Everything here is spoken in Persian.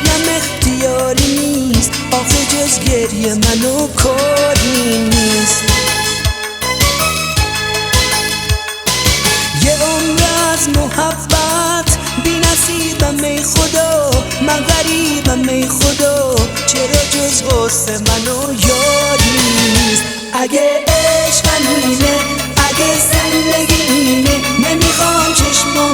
گریم اختیاری نیست، آخه جز گریه منو کاری نیست. یه عمر از محبت بی نصیبم ای خدا، من غریبم ای خدا، چرا جز غصه منو یاری نیست. اگه عشق اینه، اگه زندگی اینه، نمیخوام چشمام